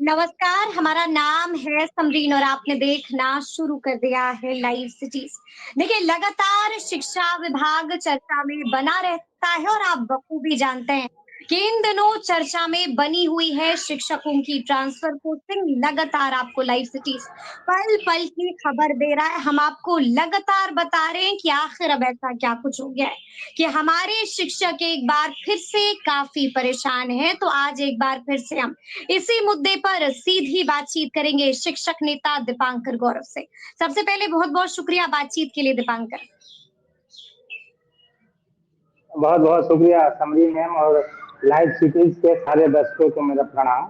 नमस्कार, हमारा नाम है समरीन और आपने देखना शुरू कर दिया है लाइव सिटीज़। देखिए, लगातार शिक्षा विभाग चर्चा में बना रहता है और आप बखूबी जानते हैं कि इन दिनों चर्चा में बनी हुई है शिक्षकों की ट्रांसफर पोस्टिंग। लगातार आपको लाइव सिटीज़ पल-पल की खबर दे रहा है। हम आपको लगातार बता रहे हैं कि आखिर अब ऐसा क्या कुछ हो गया है कि हमारे शिक्षक एक बार फिर से काफ़ी परेशान हैं। तो आज एक बार फिर से हम इसी मुद्दे पर सीधी बातचीत करेंगे शिक्षक नेता दीपांकर गौरव से। सबसे पहले बहुत-बहुत शुक्रिया बातचीत के लिए दीपांकर। बहुत-बहुत शुक्रिया समरी मैम और लाइव सिटीज़ के सारे दर्शकों को मेरा प्रणाम।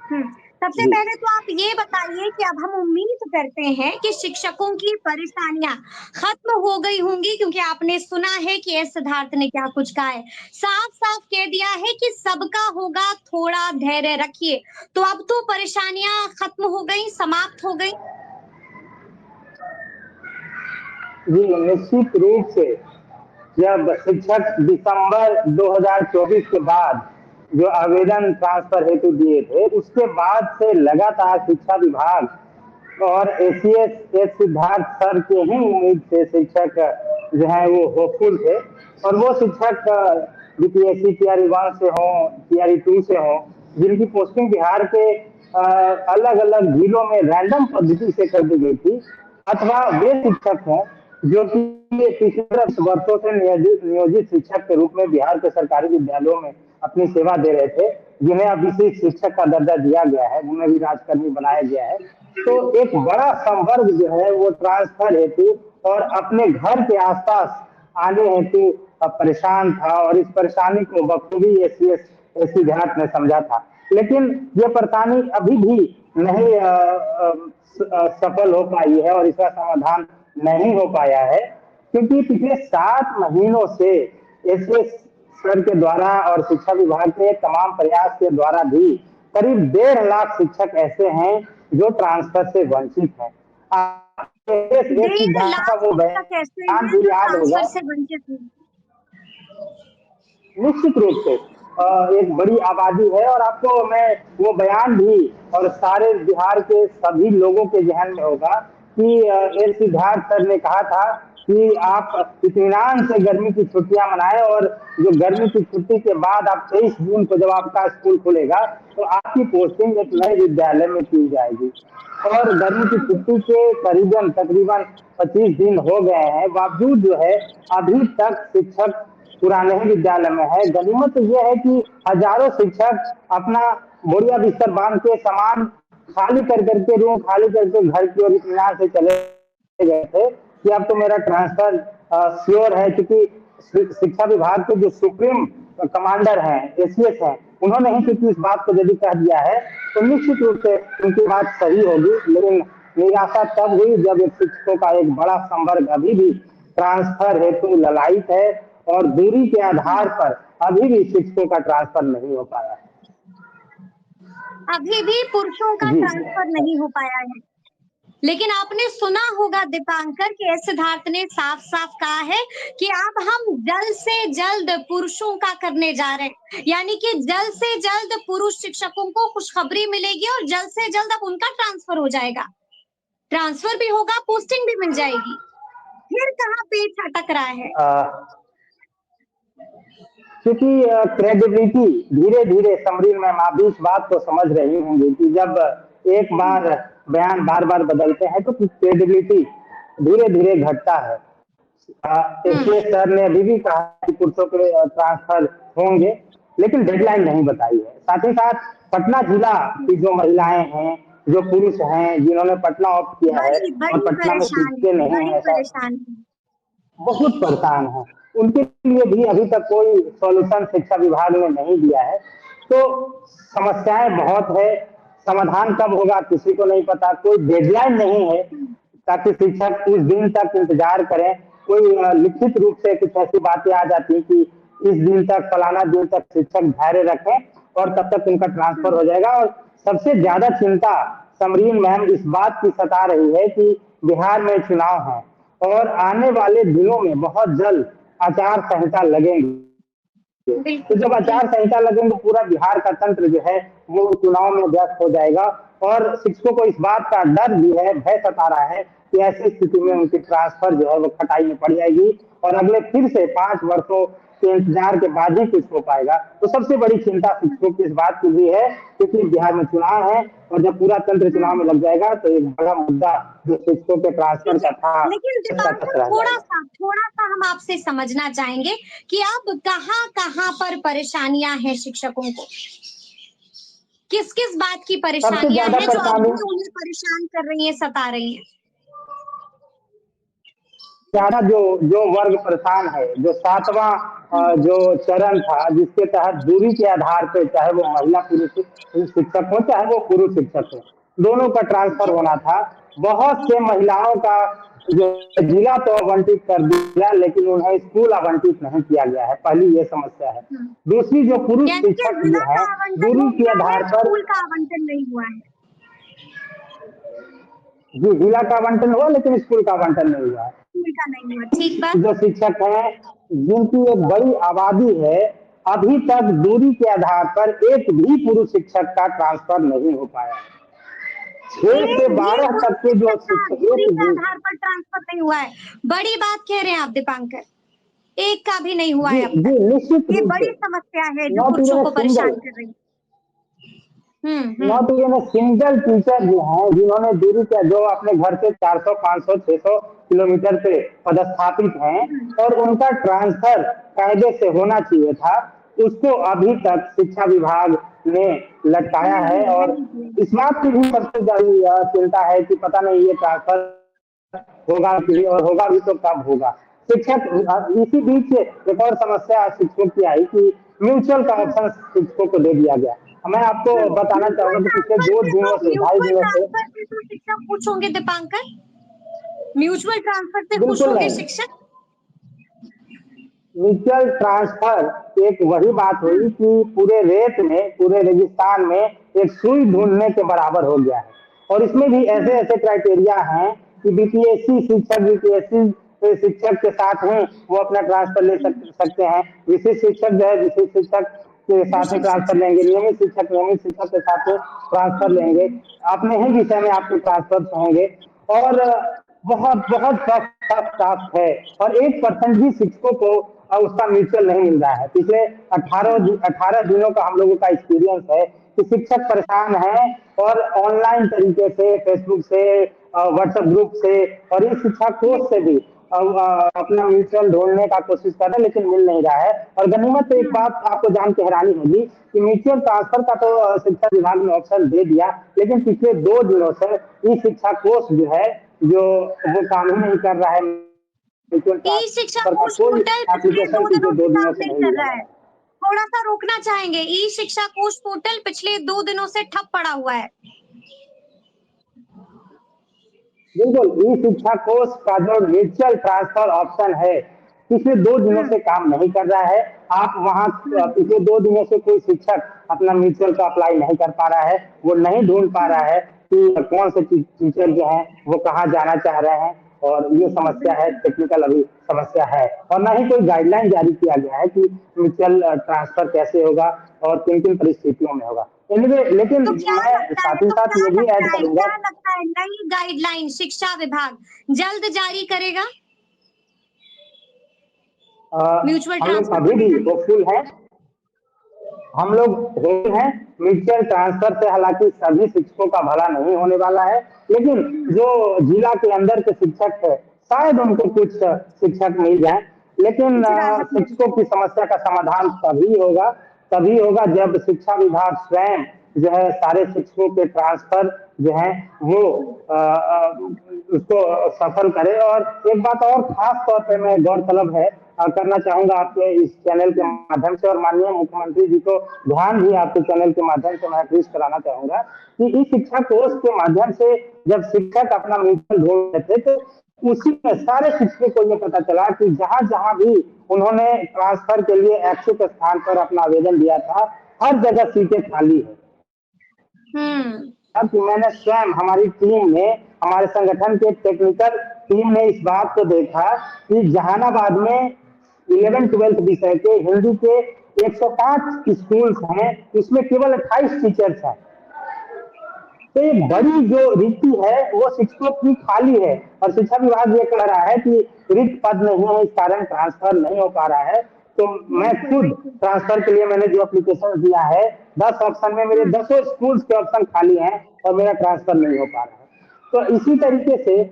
हुँ, सबसे जी। पहले तो आप ये बताइए कि अब हम उम्मीद करते हैं कि शिक्षकों की परेशानियाँ खत्म हो गई होंगी क्योंकि आपने सुना है कि एस सिद्धार्थ ने क्या कुछ कहा है। साफ-साफ कह दिया है कि सबका होगा, थोड़ा धैर्य रखिए। तो अब तो परेशानियाँ खत्म हो गई, समाप्त हो गई? जी, निश्चित रूप से जब शिक्षक दिसंबर 2024 के बाद जो आवेदन ट्रांसफर हेतु दिए थे, उसके बाद से लगातार शिक्षा विभाग और एसीएस एस सिद्धार्थ सर के ही उम्मीद से शिक्षक जो है वो होपफुल थे और वो शिक्षक बीपीएससी टीआरई 1 से हो, टीआरई 2 से हो, जिनकी पोस्टिंग बिहार के अलग अलग जिलों में रैंडम पद्धति से कर दी गई थी, अथवा वे शिक्षक हैं जो कि पिछले वर्षों से नियोजित नियोजित शिक्षक के रूप में बिहार के सरकारी विद्यालयों में अपनी सेवा दे रहे थे, जिन्हें अभी से शिक्षक का दर्जा दिया गया है, उन्हें भी राजकर्मी बनाया गया है। तो एक बड़ा संवर्ग जो है वो ट्रांसफर हेतु और अपने घर के आसपास आने हेतु परेशान था और इस परेशानी को बखूबी एसीएस एसी घाट ने समझा था। लेकिन ये परेशानी अभी भी नहीं सफल हो पाई है और इसका समाधान नहीं हो पाया है, क्योंकि पिछले 7 महीनों से एसएस सर के द्वारा और शिक्षा विभाग के तमाम प्रयास के द्वारा भी करीब 1.5 लाख शिक्षक ऐसे हैं जो ट्रांसफर से वंचित हैं। एस डेढ़ सिद्धार्थ का लाख वो शिक्षक ऐसे बयान हैं भी जो याद होगा। ट्रांसफर से वंचित हैं। निश्चित रूप से एक बड़ी आबादी है और आपको मैं वो बयान भी और सारे बिहार के सभी लोगों के जहन में होगा कि एस सिद्धार्थ सर ने कहा था कि आप इत्मीनान से गर्मी की छुट्टियां मनाएं और जो गर्मी की छुट्टी के बाद आप 23 जून को जब आपका स्कूल खुलेगा तो आपकी पोस्टिंग एक नए विद्यालय में की जाएगी। और गर्मी की छुट्टी के करीबन तकरीबन 25 दिन हो गए हैं, बावजूद जो है अभी तक शिक्षक पुराने ही विद्यालय में है। गनीमत तो ये है कि हजारों शिक्षक अपना बोरिया बिस्तर बांध के सामान खाली कर करके रूम खाली करके घर की ओर इत्मीनान से चले गए थे कि अब तो मेरा ट्रांसफर श्योर है, क्योंकि शिक्षा विभाग के जो सुप्रीम कमांडर हैं एसीएस हैं, उन्होंने ही क्योंकि इस बात को यदि कह दिया है तो निश्चित रूप से उनकी बात सही होगी। लेकिन निराशा तब हुई जब एक शिक्षकों का एक बड़ा संवर्ग अभी भी ट्रांसफर हेतु ललायित है और दूरी के आधार पर अभी भी शिक्षकों का ट्रांसफर नहीं हो पाया है। अभी भी पुरुषों का जी। ट्रांसफर नहीं हो पाया है। लेकिन आपने सुना होगा दीपांकर कि एस सिद्धार्थ ने साफ-साफ कहा है कि अब हम जल्द से जल्द पुरुषों का करने जा रहे हैं। यानी कि जल्द से जल्द पुरुष शिक्षकों को खुशखबरी मिलेगी और जल्द से जल्द अब उनका ट्रांसफर हो जाएगा। ट्रांसफर भी होगा, पोस्टिंग भी मिल जाएगी। फिर कहाँ पेच अटक रहा है? क्योंकि क्रेडिबिलिटी धीरे-धीरे समरीन मैम आप भी इस बात को समझ रही होंगी कि जब एक बार बयान बार-बार बदलते हैं तो क्रेडिबिलिटी धीरे-धीरे घटता है। एसपीएस सर ने अभी भी कहा कि पुरुषों के ट्रांसफर होंगे, लेकिन डेडलाइन नहीं बताई है। साथ ही साथ पटना जिला की जो महिलाएं हैं, जो पुरुष हैं, जिन्होंने पटना ऑप्ट किया है बड़ी और बड़ी पटना में परेशान टिकते है, नहीं बड़ी है, ऐसा परेशान है। बहुत परेशान हैं। उनके लिए भी अभी तक कोई सॉल्यूशन शिक्षा विभाग ने नहीं दिया है। तो समस्याएं बहुत है, समाधान कब होगा किसी को नहीं पता, कोई डेडलाइन नहीं है ताकि शिक्षक उस दिन तक इंतजार करें। कोई लिखित रूप से कुछ ऐसी बातें आ जाती कि इस दिन तक फलाना दिन तक शिक्षक धैर्य रखें और तब तक उनका ट्रांसफर हो जाएगा। और सबसे ज्यादा चिंता समरीन मैम इस बात की सता रही है कि बिहार में चुनाव है, और आने वाले दिनों में बहुत जल्द आचार संहिता लगेंगे। और आने वाले दिनों में बहुत जल्द शिक्षा विभाग को एक बड़ा झटका लगने वाला है। और इससे तो बिल्कुल। जब आचार संहिता लगेंगे तो पूरा बिहार का तंत्र जो है वो चुनाव में व्यस्त हो जाएगा। और शिक्षकों को इस बात का डर भी है, भय सता रहा है कि ऐसी स्थिति में उनकी ट्रांसफर जो है वो खटाई में पड़ जाएगी और अगले फिर से 5 वर्षों के इंतजार के बाद ही कुछ हो पाएगा। तो सबसे बड़ी चिंता शिक्षकों की इस बात की भी है, क्योंकि बिहार में चुनाव है और जब पूरा तंत्र चुनाव में हम्म। लग जाएगा तो एक बड़ा मुद्दा जो शिक्षकों के ट्रांसफर ठीक का है, था लेकिन उसका तक दीपांकर रह जाएगा। थोड़ा-सा हम आपसे समझना चाहेंगे कि अब कहाँ-कहाँ पर परेशानियाँ हैं शिक्षकों को? किस-किस बात की सबसे परेशानियाँ ज्यादा हैं जो अब परेशानी भी उन्हें परेशान कर रही हैं, सता रही हैं? ज्यादा जो जो वर्ग परेशान है, जो सातवां हुँ। जो चरण था जिसके तहत दूरी के आधार पे चाहे वो महिला पुरुष शिक्षक हो चाहे वो पुरुष शिक्षक हो, दोनों का ट्रांसफर जी। होना था। बहुत से महिलाओं का जो जिला तो आवंटित कर दिया लेकिन उन्हें स्कूल आवंटित नहीं किया गया है, पहली ये समस्या है। हुँ। दूसरी जो पुरुष यानी कि शिक्षक जिला जो का है आवंटन दूरी हो के गया है, आधार पर, स्कूल का आवंटन नहीं हुआ है। जी जिला का आवंटन हुआ लेकिन स्कूल का आवंटन नहीं हुआ है। स्कूल का नहीं हुआ, ठीक बात। जो शिक्षक हैं जिनकी एक बड़ी आबादी है, अभी तक दूरी के आधार पर एक भी पुरुष शिक्षक का ट्रांसफर नहीं हो पाया है। 6 से एक भी 12 पुरुष तक के जो शिक्षक का शिक्षक दूरी एक के भी, आधार पर ट्रांसफर नहीं हुआ है। बड़ी बात कह रहे हैं आप दीपांकर। एक का भी नहीं हुआ जी है अब तक। जी निश्चित ये रूप से, बड़ी समस्या है जो नॉट पुरुषों इवन ए को सिंगल, परेशान कर रही है। हुँ। Not even a single teacher जो हैं जिन्होंने दूरी के जो अपने घर से 400 500 600 किलोमीटर पे पदस्थापित हैं हुँ। और उनका ट्रांसफर कायदे से होना चाहिए था, उसको अभी तक शिक्षा विभाग ने लटकाया है। और नहीं किया। इस बात की भी सबसे बड़ी चिंता है कि पता नहीं ये ट्रांसफर होगा कि और होगा भी तो कब होगा। शिक्षक इसी बीच एक और समस्या शिक्षकों की आई कि म्यूचुअल का हुँ। ऑप्शन शिक्षकों को दे दिया गया। मैं आपको हुँ। बताना चाहूंगा कि पिछले दो दिनों से ढाई म्यूचुअल दिनों से, ट्रांसफर से तो शिक्षक खुश होंगे दीपांकर? म्यूचुअल ट्रांसफर से खुश बिल्कुल होंगे नहीं, शिक्षक? म्यूचुअल ट्रांसफर एक वही बात हुँ। हुई कि पूरे रेत में पूरे रेगिस्तान में एक सुई ढूंढने के बराबर हो गया है। और इसमें भी ऐसे हुँ। ऐसे क्राइटेरिया हैं कि बीपीएससी शिक्षक बीपीएससी शिक्षक के साथ हैं वो अपना ट्रांसफर ले हुँ। सकते हैं, विशेष शिक्षक जो है विशेष शिक्षक के साथ में विशेष ट्रांसफर शिक्षक। लेंगे, नियमित शिक्षक के साथ में ट्रांसफर लेंगे, हुँ। अपने ही विषय में आपके ट्रांसफर होंगे। और बहुत बहुत टफ है और 1% भी शिक्षकों को उसका म्यूचुअल नहीं मिल रहा है। पिछले 18 दिनों का हम लोगों का एक्सपीरियंस है कि शिक्षक परेशान है और ऑनलाइन तरीके से फेसबुक से व्हाट्सएप ग्रुप से और इस शिक्षा कोष से भी अपना म्यूचुअल ढूंढने का कोशिश कर रहे हैं लेकिन मिल नहीं रहा है। और गनीमत तो एक हुँ। बात आपको जान के हैरानी होगी कि म्यूचुअल ट्रांसफर का तो शिक्षा विभाग ने ऑप्शन दे दिया, लेकिन पिछले 2 दिनों से ई शिक्षा कोष जो है जो वो काम ही नहीं कर रहा है। म्यूचुअल ई शिक्षा ट्रांसफर का कोष कोई पोर्टल पिछले एप्लीकेशन 2 पिछले दिनों दो से दिनों काम से नहीं नहीं कर लिया रहा जा है। रहा है। थोड़ा-सा रोकना चाहेंगे। ई शिक्षा कोष पोर्टल पिछले 2 दिनों से ठप पड़ा हुआ है। बिल्कुल, ई शिक्षा कोष का जो म्यूचुअल ट्रांसफर ऑप्शन है पिछले 2 दिनों हुँ। से काम नहीं कर रहा है। आप वहां हुँ। पिछले 2 दिनों से कोई शिक्षक अपना म्यूचुअल का अप्लाई नहीं कर पा रहा है, वो नहीं ढूंढ पा हुँ। रहा है कि कौन से टीचर जो हैं वो कहाँ जाना चाह रहे हैं। और ये समस्या है, बिल्कुल। टेक्निकल अभी समस्या है और ना ही कोई गाइडलाइन जारी किया गया है कि म्यूचुअल ट्रांसफर कैसे होगा और किन किन परिस्थितियों में होगा। एनीवे, लेकिन मैं साथ ही साथ ये भी ऐड करूंगा, क्या लगता है नई गाइडलाइन शिक्षा विभाग जल्द जारी करेगा अ, म्यूचुअल हम लोग ट्रांसफर को अभी भी लेकर? होपफुल हैं, हम लोग होप हैं। म्यूचुअल ट्रांसफर से हालांकि सभी शिक्षकों का भला नहीं होने वाला है, लेकिन हुँ। जो जिला के अंदर के शिक्षक है शायद उनको कुछ शिक्षक मिल जाए। लेकिन कुछ राहत मिल शिक्षकों जाए। की समस्या का समाधान तभी होगा जब शिक्षा विभाग स्वयं जो है सारे शिक्षकों के ट्रांसफर जो है वो हुँ। उसको सफल करे। और एक बात और खास तौर पे मैं गौरतलब है करना चाहूंगा आपके इस चैनल के हुँ। माध्यम से और माननीय मुख्यमंत्री जी को ध्यान भी आपके चैनल के माध्यम से मैं पेश कराना चाहूंगा कि इस शिक्षा कोष के माध्यम से जब शिक्षक अपना म्यूचुअल ढूंढ रहे थे तो उसी में सारे शिक्षकों को ये पता चला कि जहां जहां भी उन्होंने ट्रांसफर के लिए ऐच्छिक स्थान पर अपना आवेदन दिया था हर जगह सीटें खाली है। हुँ। अब मैंने स्वयं हमारी टीम ने हमारे संगठन के टेक्निकल टीम ने इस बात को देखा कि जहानाबाद में 11th 12th विषय के हिंदी के 105 स्कूल्स हैं, इसमें केवल 28 टीचर्स हैं। तो एक बड़ी जो रिक्ति है वो शिक्षकों की खाली है, और शिक्षा विभाग ये कह रहा है कि रिक्त पद नहीं है, इस कारण ट्रांसफर नहीं हो पा रहा है। तो मैं खुद ट्रांसफर के लिए मैंने जो एप्लीकेशन दिया है, 10 ऑप्शन में मेरे 10 स्कूल्स के ऑप्शन खाली हैं और मेरा ट्रांसफर नहीं हो पा रहा है। तो इसी तरीके से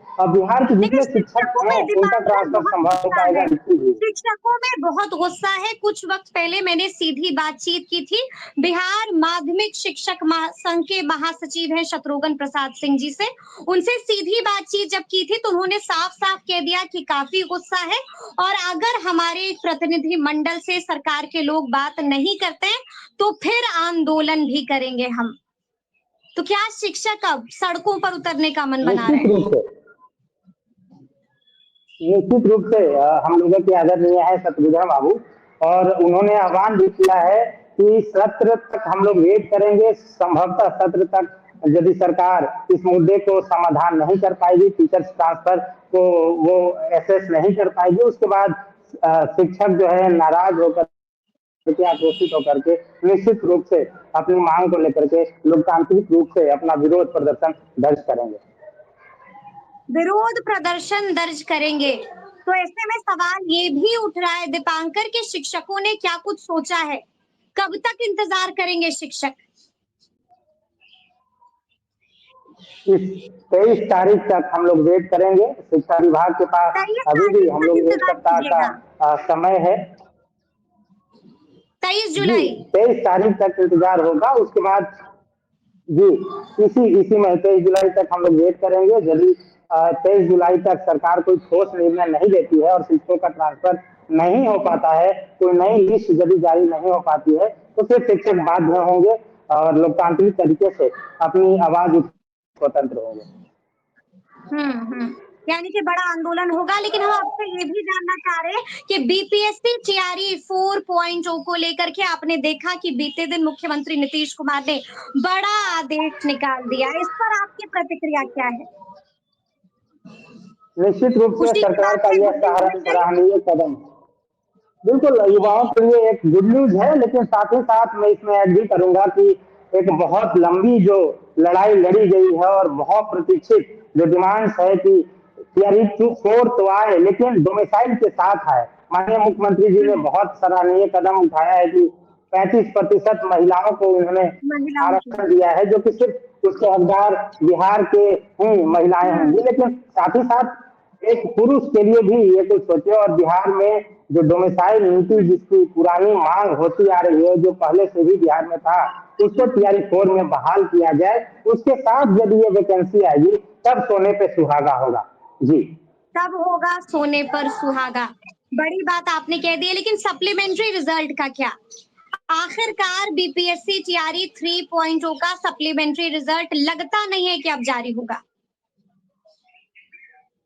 अब बिहार के देखिए, जितने शिक्षक शिक्षकों हैं में उनका दीपांकर ट्रांसफर बहुत संभव हो गुस्सा पाएगा है। रिक्ति भी। शिक्षकों में बहुत गुस्सा है। कुछ वक्त पहले मैंने सीधी बातचीत की थी बिहार माध्यमिक शिक्षक संघ के महासचिव हैं शत्रुघ्न प्रसाद सिंह जी से। उनसे सीधी बातचीत जब की थी तो उन्होंने साफ-साफ कह दिया कि काफी गुस्सा है, और अगर हमारे प्रतिनिधि मंडल से सरकार के लोग बात नहीं करते हैं तो फिर आंदोलन भी करेंगे हम। तो क्या शिक्षक अब सड़कों पर उतरने का मन बना रहे हैं? निश्चित रूप से हम लोगों के आदरणीय है शत्रुघ्न बाबू, और उन्होंने आह्वान भी किया है कि सत्र तक हम लोग वेट करेंगे। संभवतः सत्र तक यदि सरकार इस मुद्दे को समाधान नहीं कर पाएगी, टीचर्स ट्रांसफर को वो एसेस नहीं कर पाएगी, उसके बाद शिक्षक जो है नाराज होकर के, आक्रोशित होकर के निश्चित रूप से अपनी मांग को लेकर के लोकतांत्रिक रूप से अपना विरोध प्रदर्शन दर्ज करेंगे। विरोध प्रदर्शन दर्ज करेंगे। तो ऐसे में सवाल ये भी उठ रहा है दीपांकर के शिक्षकों ने क्या कुछ सोचा है? कब तक इंतजार करेंगे शिक्षक? इस 23 तारीख तक हम लोग वेट करेंगे। शिक्षा विभाग के पास 23 अभी भी तारीख हम तक लोग एक इंतजार सप्ताह कीजिएगा। का समय है। 23 जी, जुलाई 23 तारीख तक इंतजार होगा। उसके बाद जी इसी में 23 जुलाई तक हम लोग वेट करेंगे। यदि 23 जुलाई तक सरकार कोई ठोस निर्णय नहीं लेती है और शिक्षकों का ट्रांसफर नहीं हो पाता है, कोई नई लिस्ट यदि जारी नहीं हो पाती है, तो फिर शिक्षक बाध्य होंगे और लोकतांत्रिक तरीके से अपनी आवाज स्वतंत्र होंगे। यानी कि बड़ा आंदोलन होगा। लेकिन हम आपसे ये भी जानना चाह रहे हैं कि बीपीएससी तैयारी 4.0 को लेकर के आपने देखा कि बीते दिन मुख्यमंत्री नीतीश कुमार ने बड़ा आदेश निकाल दिया। इस पर आपकी प्रतिक्रिया क्या है? निश्चित रूप से खुशी की सरकार बात का है, यह गुड न्यूज मिल गई? सराहनीय कदम बिल्कुल युवाओं के लिए एक गुड न्यूज है, लेकिन साथ ही साथ मैं इसमें ऐड भी करूंगा कि एक बहुत लंबी जो लड़ाई लड़ी गई है और बहुत प्रतीक्षित जो डिमांड्स है कि टीआरई 4 तो आए, लेकिन डोमिसाइल के साथ आए। माननीय मुख्यमंत्री जी ने बहुत सराहनीय कदम उठाया है कि 35% महिलाओं को उन्होंने महिलाओं की आरक्षण दिया है, जो कि सिर्फ उसके हकदार बिहार के ही महिलाएं होंगी। लेकिन साथ ही साथ एक पुरुष के लिए भी ये कुछ सोचे, और बिहार में जो डोमिसाइल नीति जिसकी पुरानी मांग होती आ रही है, जो पहले से भी बिहार में था, उसको टीआरई 4 में बहाल किया जाए। उसके साथ यदि ये वैकेंसी आएगी तब सोने पे सुहागा होगा। जी, तब होगा सोने पर सुहागा। बड़ी बात आपने कह दी है। लेकिन सप्लीमेंट्री रिजल्ट का क्या? आखिरकार बीपीएससी तैयारी 3.0 का सप्लीमेंट्री रिजल्ट लगता नहीं है कि अब जारी होगा।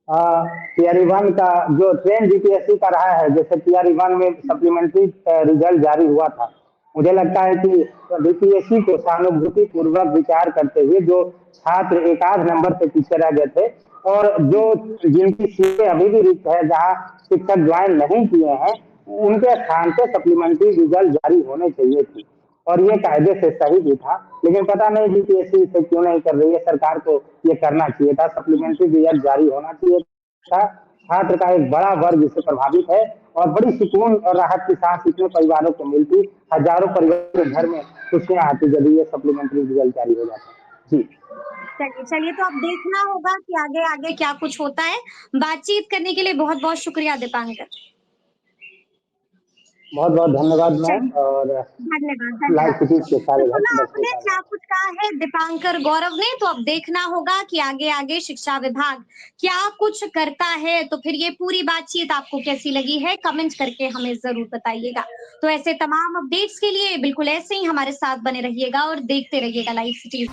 टीआरई 1 का जो ट्रेंड बीपीएससी का रहा है, जैसे टीआरई 1 में सप्लीमेंट्री रिजल्ट जारी हुआ था, मुझे लगता है कि बीपीएससी को सहानुभूति पूर्वक विचार करते हुए जो छात्र एक आध नंबर से पीछे रह गए थे और जो जिनकी सीटें अभी भी रिक्त है, जहां शिक्षक ज्वाइन नहीं किए हैं, उनके स्थान पे सप्लीमेंट्री रिजल्ट जारी होने चाहिए थी, और ये कायदे से सही भी था। लेकिन पता नहीं बीपीएससी इसे क्यों नहीं कर रही है। सरकार को ये करना चाहिए था, सप्लीमेंट्री रिजल्ट जारी होना चाहिए था। छात्र का एक बड़ा वर्ग इससे प्रभावित है और बड़ी सुकून और राहत की सांस इतने परिवारों को मिलती, हजारों परिवारों के घर में खुशियां आती यदि ये सप्लीमेंट्री रिजल्ट जारी हो जाता। जी, चलिए तो अब देखना होगा कि आगे आगे क्या कुछ होता है। बातचीत करने के लिए बहुत बहुत शुक्रिया दीपांकर। बहुत बहुत धन्यवाद मैम, और धन्यवाद लाइव धन्यवाद। सिटीज के तो सारे सुना दर्शकों आपने का क्या कुछ कहा है दीपांकर गौरव ने। तो अब देखना होगा कि आगे आगे शिक्षा विभाग क्या कुछ करता है। तो फिर ये पूरी बातचीत आपको कैसी लगी है, कमेंट करके हमें जरूर बताइएगा। तो ऐसे तमाम अपडेट्स के लिए बिल्कुल ऐसे ही हमारे साथ बने रहिएगा और देखते रहिएगा लाइव सिटीज।